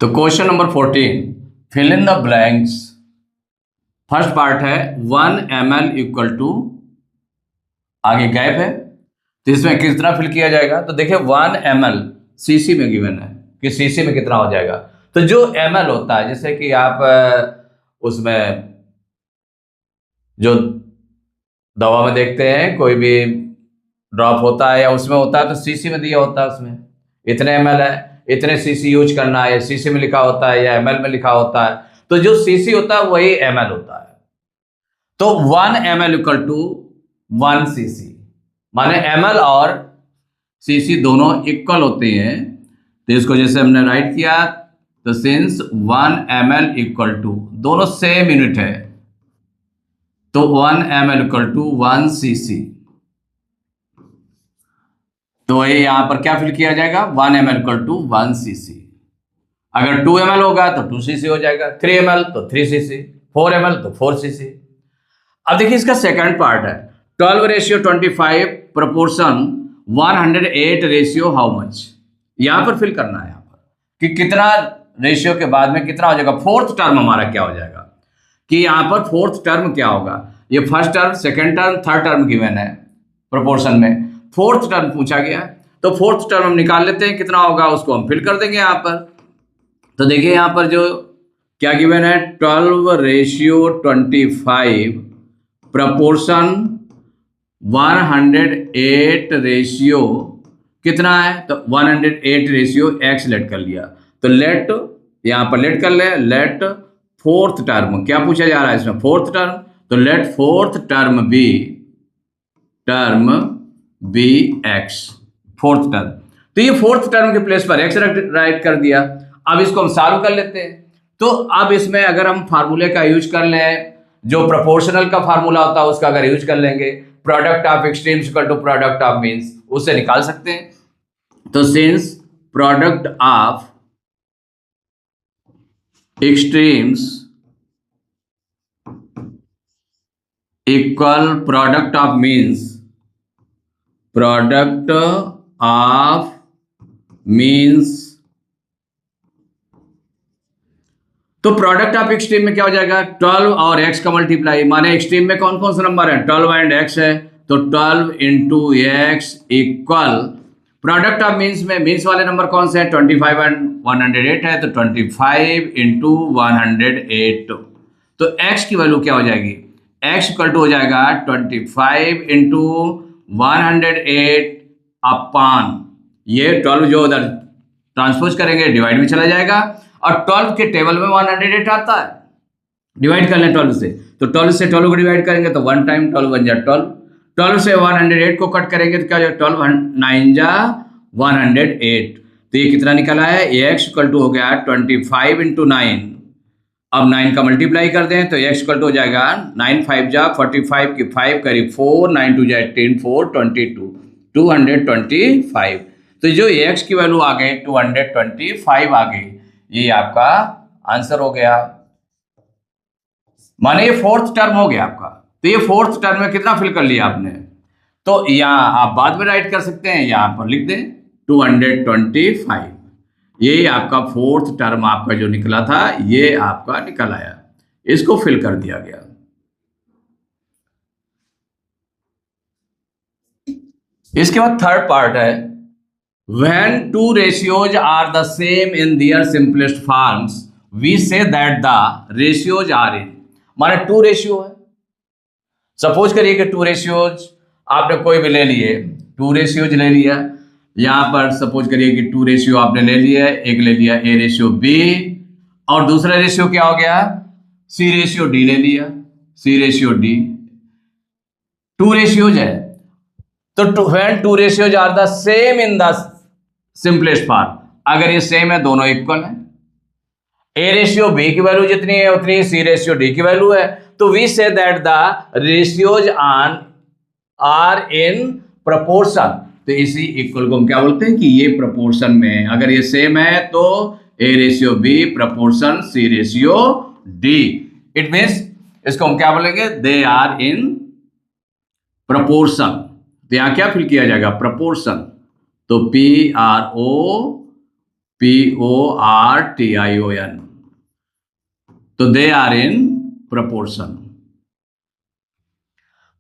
तो question number 14, fill in the blanks. First part है 1 ml equal to, आगे gap है तो इसमें किस तरह फिल किया जाएगा। तो देखिए 1 ml सीसी में गिवन है कि सीसी में कितना हो जाएगा। तो जो ml होता है, जैसे कि आप उसमें जो दवा में देखते हैं कोई भी ड्रॉप होता है या उसमें होता है तो सीसी में दिया होता है, उसमें इतने ml है, इतने सीसी यूज करना है, सीसी में लिखा होता है या ml में लिखा होता है। तो जो सीसी होता है वही ml होता है। तो 1 ml इक्वल टू 1 सीसी, माने ml और सीसी दोनों इक्वल होते हैं। तो इसको जैसे हमने राइट किया, तो सिंस 1 ml इक्वल टू, दोनों सेम यूनिट है, तो 1 ml इक्वल टू 1 सीसी। तो ये यहां पर क्या फिल किया जाएगा, 1 ml इक्वल टू 1 सीसी। अगर 2 ml होगा तो 2 सीसी हो जाएगा, 3 ml तो 3 सीसी, 4 ml तो 4 सीसी। अब देखिए इसका सेकंड पार्ट है 12:25 प्रोपोर्शन 108 रेशियो हाउ मच। यहां पर फिल करना है यहां पर कि कितना रेशियो के बाद में कितना हो जाएगा। फोर्थ टर्म हमारा क्या हो जाएगा कि यहां पर फोर्थ टर्म क्या होगा। ये first term, second term, third term given है प्रोपोर्शन में, फोर्थ टर्म पूछा गया। तो फोर्थ टर्म हम निकाल लेते हैं, कितना होगा उसको हम फिल कर देंगे यहां पर। तो देखिए यहां पर जो क्या गिवन है 12:25 प्रपोर्शन 108 रेशियो कितना है, तो 108 रेशियो x लेट कर लिया। तो लेट यहां पर लेट कर ले, लेट फोर्थ टर्म, क्या पूछा जा रहा है इसमें, फोर्थ टर्म। तो let fourth term be x, fourth term. तो ये फोर्थ टर्म के प्लेस पर x राइट कर दिया। अब इसको हम सॉल्व कर लेते हैं। तो अब इसमें अगर हम फार्मूले का यूज कर लें, जो प्रोपोर्शनल का फार्मूला होता है उसका अगर यूज कर लेंगे, product of extremes equal to product of means, उससे निकाल सकते हैं। तो since product of extremes equal product of means, product of means, तो प्रोडक्ट ऑफ एक्सट्रीम में क्या हो जाएगा 12 और x का मल्टीप्लाई, माने एक्सट्रीम में कौन कौन सा नंबर है 12 एंड x है, तो 12 into x equal product of means में मीन्स वाले नंबर कौन से हैं 25 एंड 108 है, तो 25 इंटू 108। तो x की वैल्यू क्या हो जाएगी, x इक्वल टू हो जाएगा 25 इंटू 108 अपान ये 12 जो उधर ट्रांसपोज करेंगे डिवाइड में चला जाएगा, और 12 के टेबल में 108 आता है, डिवाइड कर लें 12 से। तो 12 से 12 को डिवाइड करेंगे तो 1 टाइम 12 बन जाए 12, 12 से 108 को कट करेंगे तो क्या हो जाएगा 12 9 जा 108। तो ये कितना निकला है, x इक्वल टू हो गया 25 इंटू 9। अब 9 का मल्टीप्लाई कर दें तो x इक्वल टू हो जाएगा 9 5 जा 45 की 5 करीब 4, 9 2 जा 18, 4 22, 225। तो जो x की वैल्यू आ गई 225 आ गई, ये आपका आंसर हो गया, माने ये फोर्थ टर्म हो गया आपका। तो ये फोर्थ टर्म में कितना फिल कर लिया आपने, तो यहां आप बाद में राइट कर सकते हैं, यहां पर लिख दें 225। ये आपका फोर्थ टर्म आपका जो निकला था ये आपका निकल आया, इसको फिल कर दिया गया। इसके बाद थर्ड पार्ट है when two ratios are the same in their simplest forms we say that the ratios are in, माने टू रेशियो है, सपोज करिए कि टू रेशियोज आपने कोई भी ले लिए, टू रेशियोज ले लिया, यहां पर सपोज करिए कि टू रेशियो आपने ले लिया, एक ले लिया ए रेशियो बी और दूसरा रेशियो क्या हो गया सी रेशियो डी ले लिया, सी रेशियो डी, टू रेशियोज है। तो when two ratios are the same in the simplest form, अगर ये सेम है दोनों इक्वल है, ए रेशियो बी की वैल्यू जितनी है उतनी सी रेशियो डी की वैल्यू है, तो we say that the ratios are in proportion. तो इसी इक्वल को हम क्या बोलते हैं कि ये प्रोपोर्शन में, अगर ये सेम है तो A ratio B proportion C ratio D, it means इसको हम क्या बोलेंगे दे आर इन प्रोपोर्शन। तो यहां क्या फिल किया जाएगा प्रोपोर्शन, तो P R O P PORTION, तो they are in proportion.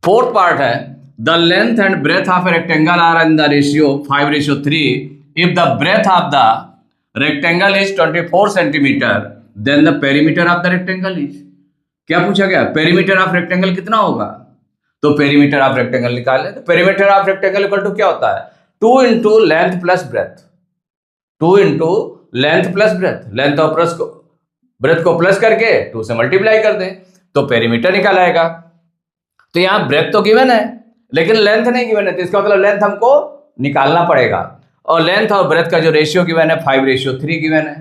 Fourth part है the length and breadth of a rectangle are in the ratio 5:3 if the breadth of the rectangle is 24 centimetre then the perimeter of the rectangle is. क्या पूछा गया? Perimeter of rectangle कितना होगा? तो perimeter of rectangle निकाले। तो perimeter of rectangle equal to क्या होता है? 2 into length plus breadth, 2 into length plus breadth, length और ब्रेथ को प्लस करके 2 से मल्टीप्लाई कर दें तो पेरीमीटर निकल आएगा। तो यहां ब्रेथ तो गिवन है लेकिन लेंथ नहीं गिवन है, तो इसका मतलब लेंथ हमको निकालना पड़ेगा, और लेंथ और ब्रेथ का जो रेशियो गिवन है 5:3 गिवन है।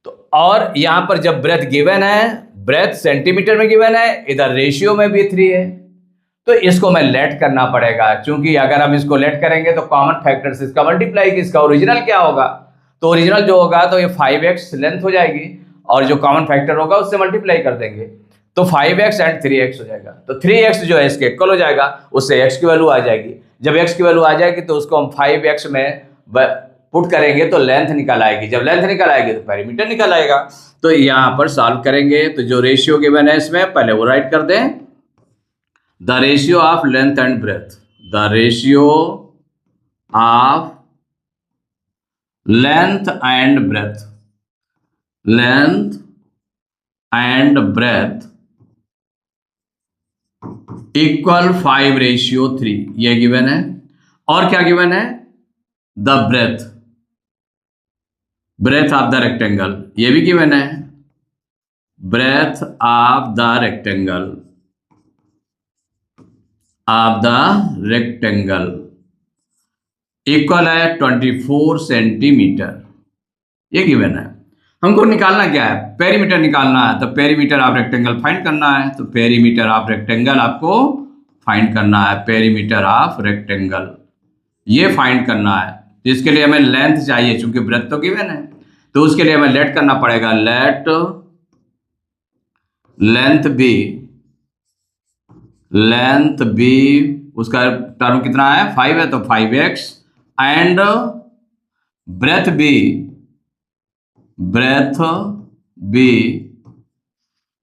तो और यहां पर जब ब्रेथ गिवन है, ब्रेथ सेंटीमीटर में गिवन है, इधर रेशियो में भी 3 है, तो इसको मैं लेट करना पड़ेगा, क्योंकि अगर हम इसको लेट करेंगे तो कॉमन फैक्टर से इसका मल्टीप्लाई की, इसका ओरिजिनल क्या होगा? तो ओरिजिनल जो होगा तो ये 5x लेंथ हो जाएगी और जो कॉमन फैक्टर होगा उससे मल्टीप्लाई कर देंगे तो 5x एंड 3x हो जाएगा। तो 3x जो है इसके इक्वल हो जाएगा, उससे x की वैल्यू आ जाएगी। जब x की वैल्यू आ जाएगी तो उसको हम 5x में पुट करेंगे तो लेंथ निकल आएगी, जब लेंथ निकल आएगी तो पेरीमीटर निकल आएगा। तो यहां पर सॉल्व करेंगे तो जो रेशियो गिवन है इसमें पहले वो राइट कर दें, the ratio of length and breadth, the ratio of length and breadth, length and breadth equal 5:3 ये गिवन है। और क्या गिवन है? The breadth, breadth of the rectangle ये भी गिवन है, breadth of the rectangle, of the rectangle equal है 24 centimetre, ये गिवन है। हमको निकालना क्या है? पेरीमीटर निकालना है, तो पेरीमीटर ऑफ रेक्टेंगल फाइंड करना है। तो पेरीमीटर ऑफ रेक्टेंगल आपको फाइंड करना है, पेरीमीटर ऑफ रेक्टेंगल ये फाइंड करना है। तो इसके लिए हमें लेंथ चाहिए, चूंकि ब्रेथ तो गिवन है, तो उसके लिए हमें लेट करना पड़ेगा, लेट लेंथ बी, उसका टर्म कितना है? 5 है, तो 5x एंड ब्रेथ बी,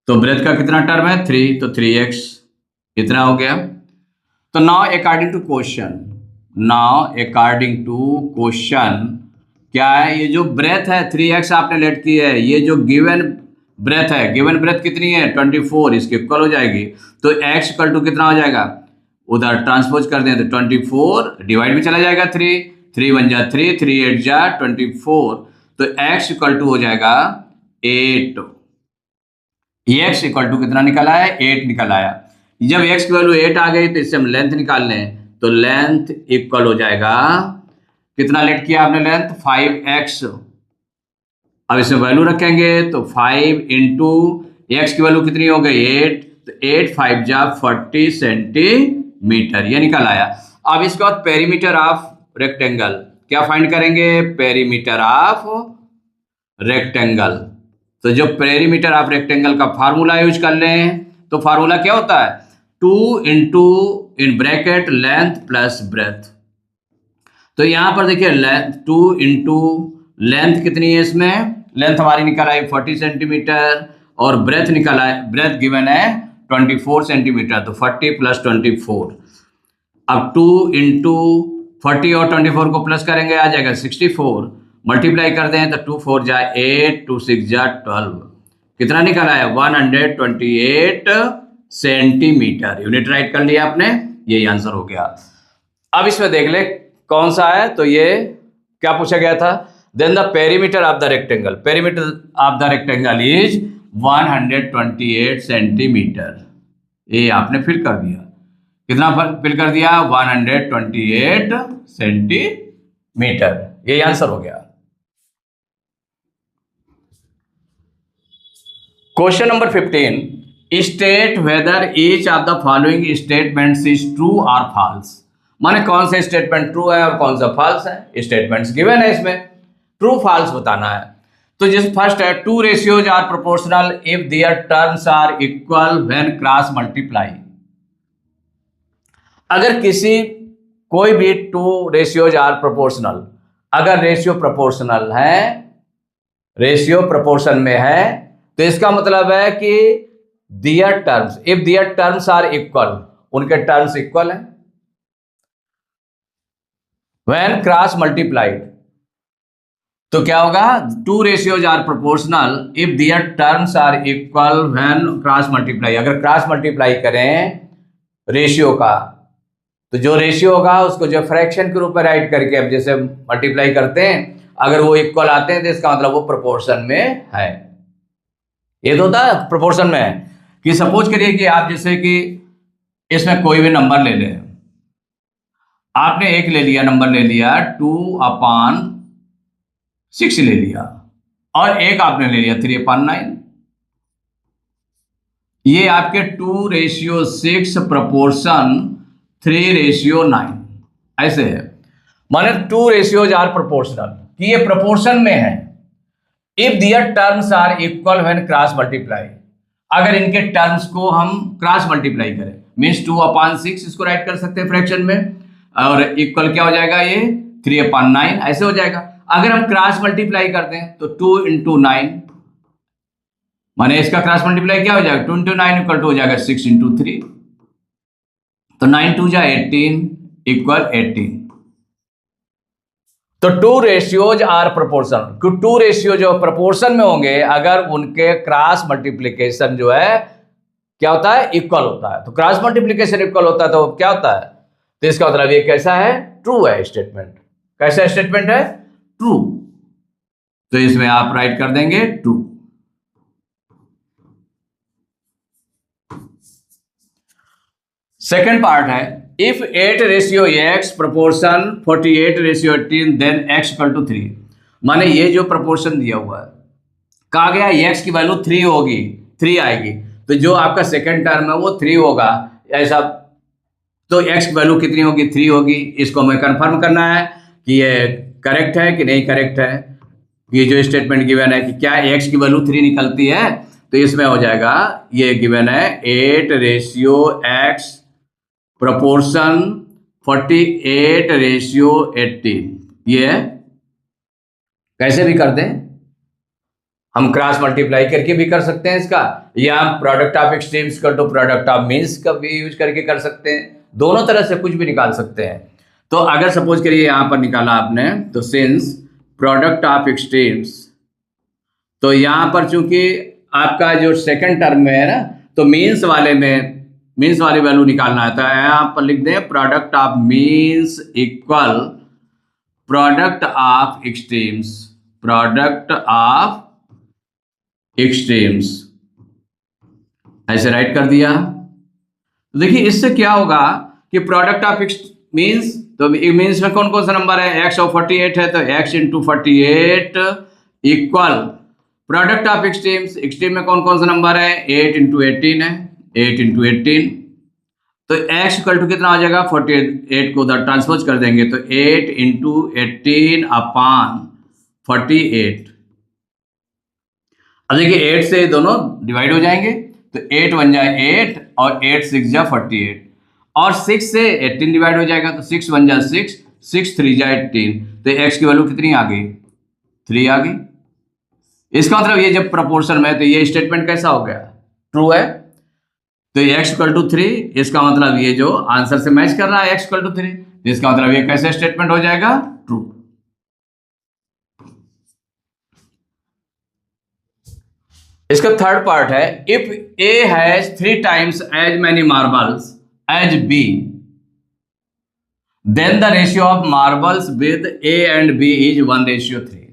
तो ब्रेथ का कितना टर्म है? 3, तो 3x इतना हो गया। तो नाउ अकॉर्डिंग टू क्वेश्चन क्या है? ये जो ब्रेथ है 3x आपने लेट की है, ये जो गिवन ब्रेथ है, गिवन ब्रेथ कितनी है? 24, इसके इक्वल हो जाएगी। तो x इक्वल टू कितना हो जाएगा? उधर ट्रांसपोज कर दें तो 24 डिवाइड में चला जाएगा 3 1 जा 3, 3 8 जा 24, तो x इक्वल टू हो जाएगा 8। x इक्वल टू कितना निकला है? 8 निकल आया। जब x की वैल्यू 8 आ गई तो इससे हम लेंथ निकाल लें, तो लेंथ इक्वल हो जाएगा, कितना लेट किया आपने लेंथ? 5x। अब इसमें वैल्यू रखेंगे तो 5 इंटू x की वैल्यू कितनी हो गई? 8, तो 8 5 जा 40 सेंटीमीटर, ये निकल आया। अब इसके बाद पेरीमीटर ऑफ रेक्टेंगल क्या फाइंड करेंगे? Perimeter of rectangle. तो जो पेरीमीटर ऑफ रेक्टेंगल का फार्मूला यूज कर लें, तो फार्मूला क्या होता है? 2 into in bracket length plus breath. तो यहां पर देखिए 2 इंटू लेंथ कितनी है? इसमें लेंथ हमारी निकल आई 40 सेंटीमीटर और ब्रेथ निकल आए, ब्रेथ गिवन है 24 सेंटीमीटर, तो 40 प्लस 24। अब 2 इंटू 40 और 24 को प्लस करेंगे आ जाएगा 64, मल्टीप्लाई कर दें तो 2 4 जा 8, 2 6 जा 12, कितना निकल आया? 128 सेंटीमीटर। यूनिट राइट कर लिया आपने, यही आंसर हो गया। अब इसमें देख ले कौन सा है, तो ये क्या पूछा गया था? Then the perimeter of the rectangle, perimeter of the rectangle is 128 centimetre. ये आपने फिल कर दिया, कितना फिल कर दिया? 128 सेंटीमीटर, ये आंसर हो गया। Question number 15, state whether each of the following statements is true और फॉल्स। माने कौन से स्टेटमेंट ट्रू है और कौन सा फॉल्स है? स्टेटमेंट्स गिवन है, इसमें ट्रू फॉल्स बताना है। तो जैसे फर्स्ट है, 2 ratios are proportional if their terms are equal when cross multiply. अगर कोई भी 2 रेशियोज आर प्रोपोर्शनल, अगर रेशियो प्रोपोर्शनल है, रेशियो प्रोपोर्शन में है, तो इसका मतलब है कि their terms, if their terms are equal, उनके टर्म्स इक्वल हैं। व्हेन क्रॉस मल्टीप्लाइड, तो क्या होगा, two ratios are proportional if their terms are equal when cross multiply. अगर क्रॉस मल्टीप्लाई करें रेशियो का, तो जो रेशियो होगा उसको जो फ्रैक्शन के रूप में राइट करके अब जैसे मल्टीप्लाई करते हैं, अगर वो इक्वल आते हैं तो इसका मतलब वो प्रोपोर्शन में है। ये तो होता है प्रोपोर्शन में है कि सपोज करिए कि आप जैसे कि इसमें कोई भी नंबर ले लें, आपने एक ले लिया, नंबर ले लिया 2/6 ले लिया, और एक आपने ले लिया 3/9। ये आपके 2:6 प्रोपोर्शन 3:9 ऐसे है। माने 2 रेशियोज आर प्रोपोर्शनल, कि ये प्रोपोर्शन में है if their terms are equal when cross multiply. अगर इनके टर्म्स को हम क्रॉस मल्टीप्लाई करें, मीन्स 2/6 इसको राइट कर सकते हैं फ्रैक्शन में, और इक्वल क्या हो जाएगा ये 3/9 ऐसे हो जाएगा। अगर हम क्रॉस मल्टीप्लाई करते हैं तो 2 × 9, माने इसका क्रॉस मल्टीप्लाई क्या हो जाएगा, 2 × 9 इक्वल टू हो जाएगा 6 × 3, तो 9 2 जा 18 इक्वल 18। तो 2 रेशियोज आर प्रोपोर्शनल, 2 रेशियो जो प्रोपोर्शन में होंगे अगर उनके क्रॉस मल्टीप्लिकेशन जो है क्या होता है, इक्वल होता है। तो क्रॉस मल्टीप्लिकेशन इक्वल होता है तो क्या होता है, तो इसका मतलब ये कैसा है, ट्रू है स्टेटमेंट। कैसा स्टेटमेंट है, ट्रू। तो इसमें आप राइट कर देंगे ट्रू। सेकंड पार्ट है, if 8:x proportion 48:18 then x equal to 3। माने ये जो प्रोपोर्शन दिया हुआ है, कहा गया x की वैल्यू 3 होगी, 3 आएगी, तो जो आपका सेकंड टर्म है वो 3 होगा ऐसा। तो x की वैल्यू कितनी होगी, 3 होगी। इसको हमें कंफर्म करना है कि ये करेक्ट है कि नहीं करेक्ट है। ये जो स्टेटमेंट गिवन है कि क्या x की वैल्यू 3 निकलती है, तो इसमें हो जाएगा, ये गिवन है 8:x प्रोपोर्शन 48:18। ये है, कैसे भी कर दें, हम क्रॉस मल्टीप्लाई करके भी कर सकते हैं इसका, या प्रोडक्ट ऑफ एक्सट्रीम्स कर तो प्रोडक्ट ऑफ मीन्स का भी यूज करके कर सकते हैं। दोनों तरह से कुछ भी निकाल सकते हैं। तो अगर सपोज करिए यहां पर निकाला आपने, तो सिंस प्रोडक्ट ऑफ एक्सट्रीम्स, तो यहां पर चूंकि आपका जो सेकंड टर्म में है ना, तो मीन्स वाले में मीन्स वाली वैल्यू निकालना है, तो यहां पर लिख दें product of means equal product of extremes, product of extremes ऐसे राइट कर दिया। तो देखिए इससे क्या होगा कि प्रोडक्ट ऑफ मीन्स, तो मीन्स में कौन कौन सा नंबर है, x और 48 है, तो x × 48 equal product of extremes, extreme में कौन कौन सा नंबर है, 8 × 18 है, 8 × 18, तो x इक्वल टू कितना हो जाएगा, 48 को उधर ट्रांसपोज कर देंगे, तो 8 × 18/48। अब देखिए 8 से दोनों डिवाइड हो जाएंगे, तो 8 1 जा 8 और 8 6 जा 48, और 6 से 18 डिवाइड हो जाएगा, तो 6 1 जा 6, 6 3 जा 18, तो x की वैल्यू कितनी आ गई, 3 आ गई। इसका मतलब ये जब प्रोपोर्शन में है तो ये स्टेटमेंट कैसा हो गया, ट्रू है। तो x इक्वल टू 3, इसका मतलब ये जो आंसर से मैच कर रहा है x इक्वल टू 3, इसका मतलब ये कैसे स्टेटमेंट हो जाएगा, ट्रू। इसका थर्ड पार्ट है, if a has 3 times as many marbles as b, then the ratio of marbles with a and b is 1:3।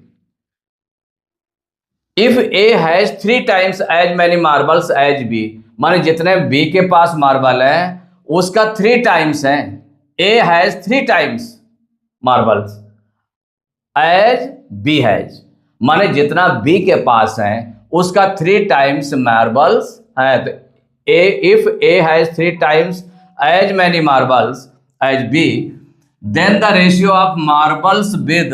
If a has 3 times as many marbles as b, माने जितने b के पास marble है उसका 3 times है, a has 3 times marbles as b has, माने जितना b के पास है उसका 3 टाइम्स मार्बल्स है। तो if a has 3 times as many marbles as b, then the ratio of marbles with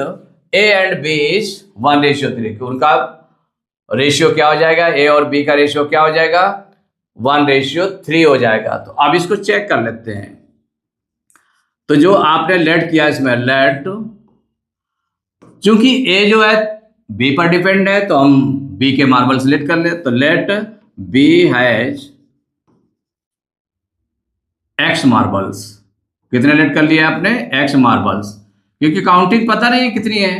a and b is 1:3। उनका रेशियो क्या हो जाएगा, ए और बी का रेशियो क्या हो जाएगा, 1:3 हो जाएगा। तो अब इसको चेक कर लेते हैं। तो जो आपने लेट किया इसमें, लेट चूंकि ए जो है बी पर डिपेंड है तो हम बी के मार्बल सिलेक्ट कर ले, तो let B has X marbles. कितने लेट कर लिए आपने? एक्स मार्बल्स, क्योंकि काउंटिंग पता नहीं है कितनी है।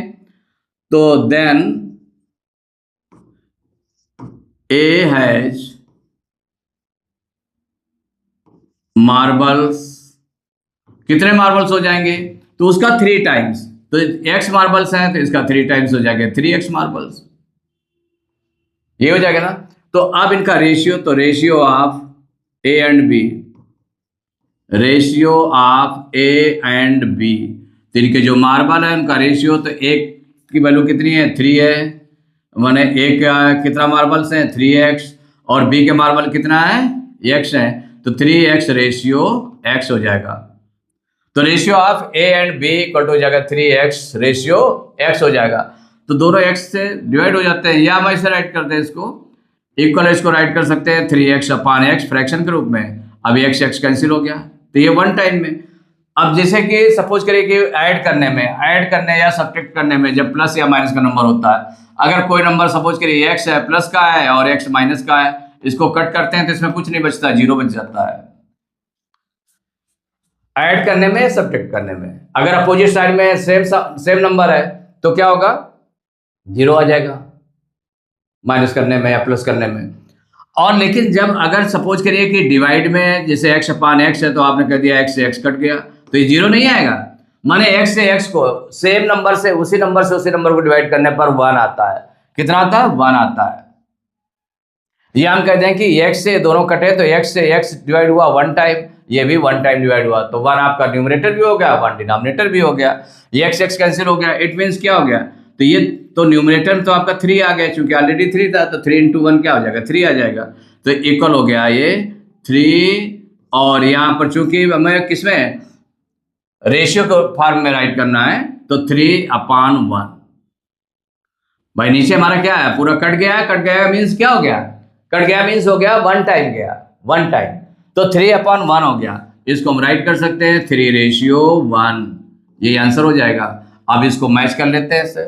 तो देन ए हैज मार्बल्स, कितने मार्बल्स हो जाएंगे? तो उसका 3 टाइम्स, तो एक्स मार्बल्स हैं तो इसका 3 टाइम्स हो जाएगा, 3x मार्बल्स, ये हो जाएगा ना। तो अब इनका रेशियो, तो ratio of A and B, ratio of A and B, तो इनके जो मार्बल है उनका रेशियो, तो एक की वैल्यू कितनी है? 3 है, माने एक कितना मार्बल्स हैं? 3x, और बी के मार्बल कितना है? x है, तो 3x रेशियो x हो जाएगा। तो ratio of A and B equal to हो जाएगा 3x रेशियो x हो जाएगा। तो दोनों x से डिवाइड हो जाते हैं, या हम ऐसे राइट करते हैं इसको, इक्वल इसको राइट कर सकते हैं 3x अपॉन x फ्रैक्शन के रूप में। अब x कैंसिल हो गया, तो ये वन टाइम में। अब जैसे कि सपोज करिए कि ऐड करने या सब्ट्रैक्ट करने में जब प्लस या माइनस का नंबर होता है, अगर कोई नंबर सपोज करिए x है प्लस का है और x माइनस का है, इसको कट करते हैं तो इसमें कुछ नहीं बचता, 0 बच जाता है। ऐड करने में, सब्ट्रैक्ट करने में, अगर अपोजिट साइड में सेम नंबर है तो क्या होगा? 0 आ जाएगा, माइनस करने में या प्लस करने में। और लेकिन जब अगर सपोज करिए कि डिवाइड में जैसे x अपान x है, तो आपने कह दिया x से x कट गया, तो ये 0 नहीं आएगा। माने x से x को सेम नंबर से उसी नंबर को डिवाइड करने पर 1 आता है। कितना आता है? 1 आता है। ये हम कहते हैं कि x से दोनों कटे तो x से x डिवाइड हुआ 1 टाइम, ये भी 1 टाइम डिवाइड हुआ, तो 1 आपका न्यूमरेटर भी हो गया, 1 डिनोमिनेटर भी हो गया, ये x कैंसिल हो गया। इट मीन्स क्या हो गया? तो ये तो न्यूमरेटर तो आपका 3 आ गया, चूंकि ऑलरेडी 3 था, तो 3 × 1 क्या हो जाएगा? 3 आ जाएगा, तो इक्वल हो गया ये 3। और यहाँ पर चूंकि हमें किसमें रेशियो को फॉर्म में राइट करना है, तो 3/1 भाई। नीचे हमारा क्या है? पूरा कट गया मीन्स क्या हो गया? कट गया मीन्स हो गया 1 टाइम गया, 1 टाइम, तो 3/1 हो गया। इसको हम राइट कर सकते हैं 3:1, ये आंसर हो जाएगा। अब इसको मैच कर लेते हैं इससे,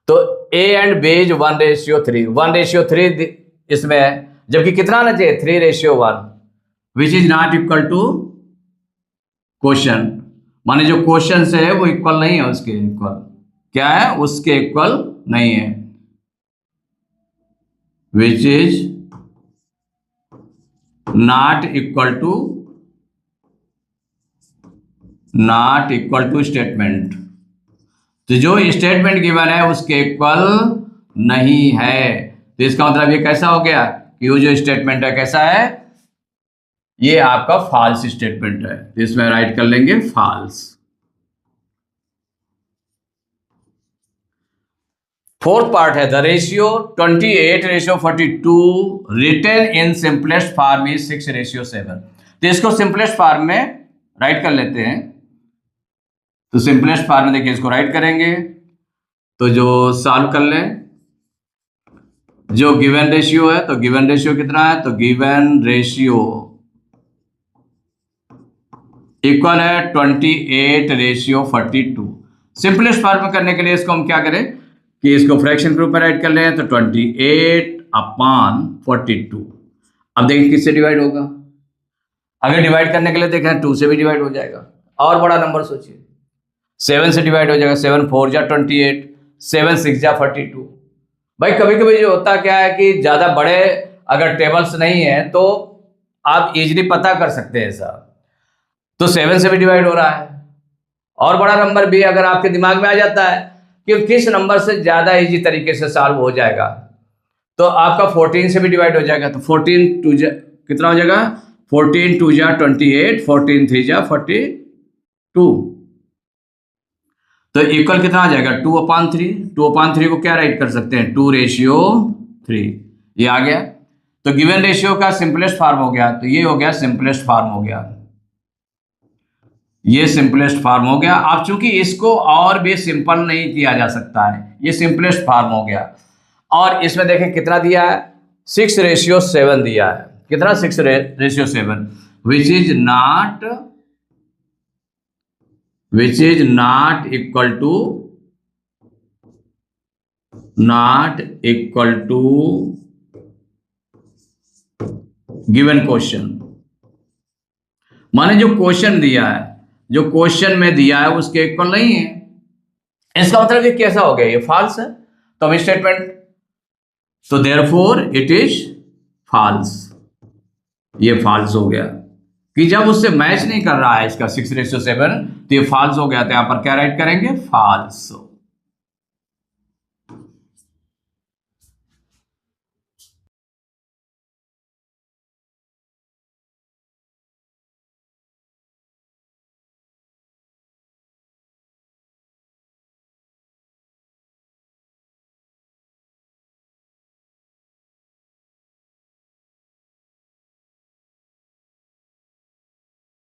तो a एंड b 1:3, 1:3 इसमें है, जबकि कितना आना चाहिए? 3:1, which is not equal to question, माने जो क्वेश्चन से है वो इक्वल नहीं है, उसके इक्वल क्या है? उसके इक्वल नहीं है, which is not equal to statement. तो जो स्टेटमेंट गिवन है उसके इक्वल नहीं है, तो इसका मतलब ये कैसा हो गया कि वो जो स्टेटमेंट है कैसा है? ये आपका फॉल्स स्टेटमेंट है, तो इसमें राइट कर लेंगे फॉल्स। फोर्थ पार्ट है the ratio 28:42 written in simplest form is 6:7। तो इसको सिंपलेस्ट फॉर्म में राइट कर लेते हैं। तो सिंपलेस्ट फॉर्म में देखिए इसको राइट करेंगे, तो जो सॉल्व कर लें, जो गिवन रेशियो है, तो गिवन रेशियो कितना है? तो गिवन रेशियो इक्वल है 28:42। सिंपलेस्ट फॉर्म में करने के लिए इसको हम क्या करें कि इसको फ्रैक्शन के रूप में राइट कर लें, तो 28/42। अब देखिए किससे डिवाइड होगा? अगर डिवाइड करने के लिए देखें 2 से भी डिवाइड हो जाएगा, और बड़ा नंबर सोचिए, 7 से डिवाइड हो जाएगा, 7 4 जा 28, 7 6 जा 42। भाई कभी कभी जो होता क्या है कि ज़्यादा बड़े अगर टेबल्स नहीं है तो आप इजीली पता कर सकते हैं सर, तो 7 से भी डिवाइड हो रहा है। और बड़ा नंबर भी अगर आपके दिमाग में आ जाता है कि किस नंबर से ज़्यादा इजी तरीके से सॉल्व हो जाएगा, तो आपका 14 से भी डिवाइड हो जाएगा, तो 14 2 जा कितना हो जाएगा? 14 2 जा 28, 14 3 जा 42, तो इक्वल कितना आ जाएगा? 2/3। 2/3 को क्या राइट कर सकते हैं? 2:3, ये आ गया। तो गिवन रेशियो का सिंपलेस्ट फॉर्म हो गया, तो ये हो गया सिंपलेस्ट फॉर्म हो गया, ये सिंपलेस्ट फॉर्म हो गया। अब चूंकि इसको और भी सिंपल नहीं किया जा सकता है, ये सिंपलेस्ट फॉर्म हो गया। और इसमें देखें कितना दिया है? 6:7 दिया है। कितना? 6:7, which is not equal to not equal to given question. माने जो क्वेश्चन दिया है, जो क्वेश्चन में दिया है उसके इक्वल नहीं है। इसका मतलब ये कैसा हो गया, ये फॉल्स है। तो अब स्टेटमेंट, तो देयरफॉर इट इज फॉल्स, ये फॉल्स हो गया कि जब उससे मैच नहीं कर रहा है इसका 6:7, तो ये फॉल्स हो गया। तो यहां पर क्या राइट करेंगे, फॉल्स।